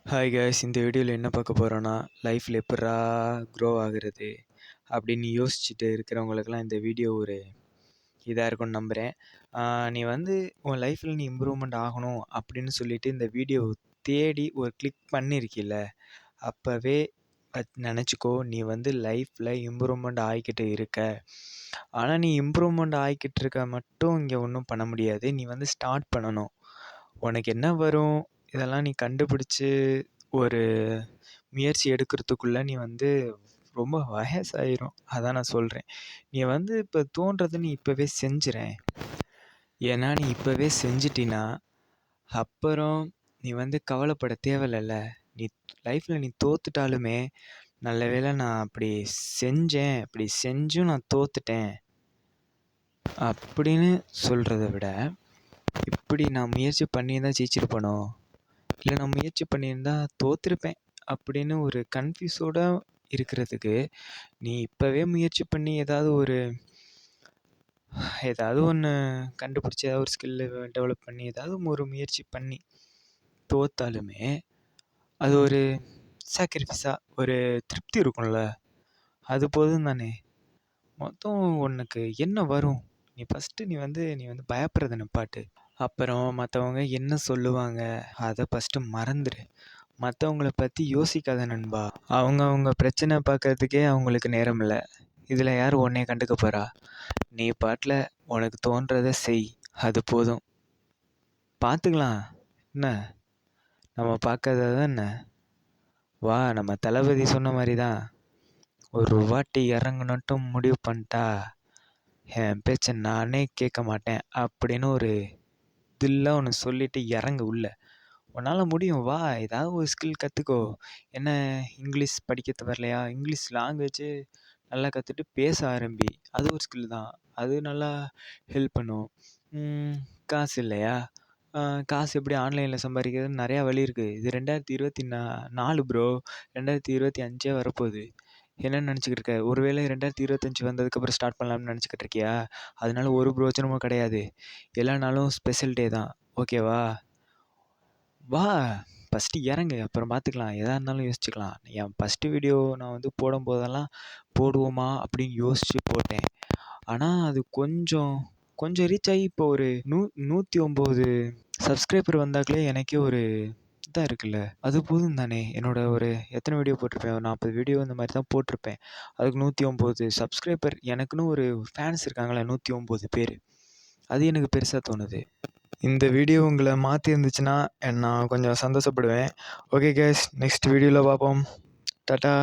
Hi guys, இந்த வீடியோவில் என்ன பார்க்க போகிறோன்னா, லைஃப்பில் எப்பட்றா க்ரோ ஆகுறது அப்படின்னு யோசிச்சுட்டு இருக்கிறவங்களுக்கெல்லாம் இந்த வீடியோ ஒரு இதாக இருக்கும்னு நம்புகிறேன். நீ உன் லைஃப்பில் நீ இம்ப்ரூவ்மெண்ட் ஆகணும் அப்படின்னு சொல்லிட்டு இந்த வீடியோ தேடி ஒரு கிளிக் பண்ணியிருக்கில்ல, அப்போவே நினச்சிக்கோ, நீ லைஃப்பில் இம்ப்ரூவ்மெண்ட் ஆகிக்கிட்டு இருக்க. ஆனால் நீ இம்ப்ரூவ்மெண்ட் ஆகிக்கிட்டு இருக்க மட்டும் இங்கே ஒன்றும் பண்ண முடியாது. நீ ஸ்டார்ட் பண்ணணும். உனக்கு என்ன வரும் இதெல்லாம் நீ கண்டுபிடிச்சி ஒரு முயற்சி எடுக்கிறதுக்குள்ளே நீ ரொம்ப வயசாயிரும். அதான் நான் சொல்கிறேன். நீ இப்போ தோன்றதை நீ இப்போவே செஞ்சிறேன். ஏன்னா நீ இப்போவே செஞ்சிட்டினா அப்புறம் நீ கவலைப்பட தேவையில்ல. நீ லைஃப்பில் நீ தோத்துட்டாலுமே நல்ல வேளை நான் அப்படி செஞ்சேன், அப்படி செஞ்சும் நான் தோத்துட்டேன் அப்படின்னு சொல்கிறத விட, இப்படி நான் முயற்சி பண்ணியிருந்தால் ஜெயிச்சிருப்பேனோ, இல்லை நான் முயற்சி பண்ணியிருந்தா தோற்றுருப்பேன் அப்படின்னு ஒரு கன்ஃபியூஸோடு இருக்கிறதுக்கு, நீ இப்போவே முயற்சி பண்ணி ஏதாவது ஒன்று கண்டுபிடிச்சி ஏதாவது ஒரு ஸ்கில்லு டெவலப் பண்ணி ஏதாவது ஒரு முயற்சி பண்ணி தோற்றாலுமே அது ஒரு சாக்ரிஃபைஸாக ஒரு திருப்தி இருக்கும்ல, அது போதும் தானே. மொத்தம் உனக்கு என்ன வரும்? நீ ஃபஸ்ட்டு நீ பயப்படுறத நிப்பாட்டு. அப்புறம் மற்றவங்க என்ன சொல்லுவாங்க அதை ஃபஸ்ட்டு மறந்துடு. மற்றவங்கள பற்றி யோசிக்காத நண்பா. அவங்க பிரச்சனை பார்க்கறதுக்கே அவங்களுக்கு நேரம் இல்லை. இதில் யார் உன்னைய கண்டுக்க போகிறா? நீ பாட்டில் உனக்கு தோன்றதை செய், அது போதும். பார்த்துக்கலாம், என்ன நம்ம பார்க்காததான் என்ன. வா, நம்ம தளபதி சொன்ன மாதிரி தான், ஒரு வாட்டி இறங்கணுன்ட்டும் முடிவு பண்ணிட்டா என் பேச்சை நானே கேட்க மாட்டேன் அப்படின்னு ஒரு தில்லாக ஒன்று சொல்லிவிட்டு இறங்கு உள்ள. உன்னால் முடியும். வா, ஏதாவது ஒரு ஸ்கில் கற்றுக்கோ. என்ன இங்கிலீஷ் படிக்கிறது வரலையா? இங்கிலீஷ் லாங்குவேஜு நல்லா கற்றுட்டு பேச ஆரம்பி. அது ஒரு ஸ்கில் தான். அது நல்லா ஹெல்ப் பண்ணும். காசு இல்லையா? காசு எப்படி ஆன்லைனில் சம்பாதிக்கிறதுன்னு நிறையா வழி இருக்குது. இது 2024 ப்ரோ, 2025 வரப்போகுது. என்னென்னு நினச்சிக்கிட்டு இருக்க? ஒருவேளை 2025 வந்ததுக்கப்புறம் ஸ்டார்ட் பண்ணலாம்னு நினச்சிக்கிட்டு இருக்கியா? அதனால ஒரு பிரோஜனமும் கிடையாது. எல்லா நாளும் ஸ்பெஷல் டே தான், ஓகேவா? வா, ஃபஸ்ட்டு இறங்கு, அப்புறம் பார்த்துக்கலாம். எதாக இருந்தாலும் யோசிச்சுக்கலாம். என் ஃபஸ்ட்டு வீடியோ நான் போடும்போதெல்லாம் போடுவோமா அப்படின்னு யோசித்து போட்டேன். ஆனால் அது கொஞ்சம் ரீச் ஆகி இப்போ ஒரு 109 சப்ஸ்கிரைபர் வந்தாக்களே எனக்கே ஒரு இதாக இருக்குல்ல, அது போதும் தானே. என்னோட ஒரு எத்தனை வீடியோ போட்டிருப்பேன்? ஒரு 40 வீடியோ இந்த மாதிரி தான் போட்டிருப்பேன். அதுக்கு 109 சப்ஸ்கிரைபர். எனக்குன்னு ஒரு ஃபேன்ஸ் இருக்காங்களே 109 பேர். அது எனக்கு பெருசாக தோணுது. இந்த வீடியோ உங்களை மாற்றி இருந்துச்சுன்னா நான் கொஞ்சம் சந்தோஷப்படுவேன். ஓகே கேஸ், நெக்ஸ்ட் வீடியோவில் பார்ப்போம். டாட்டா.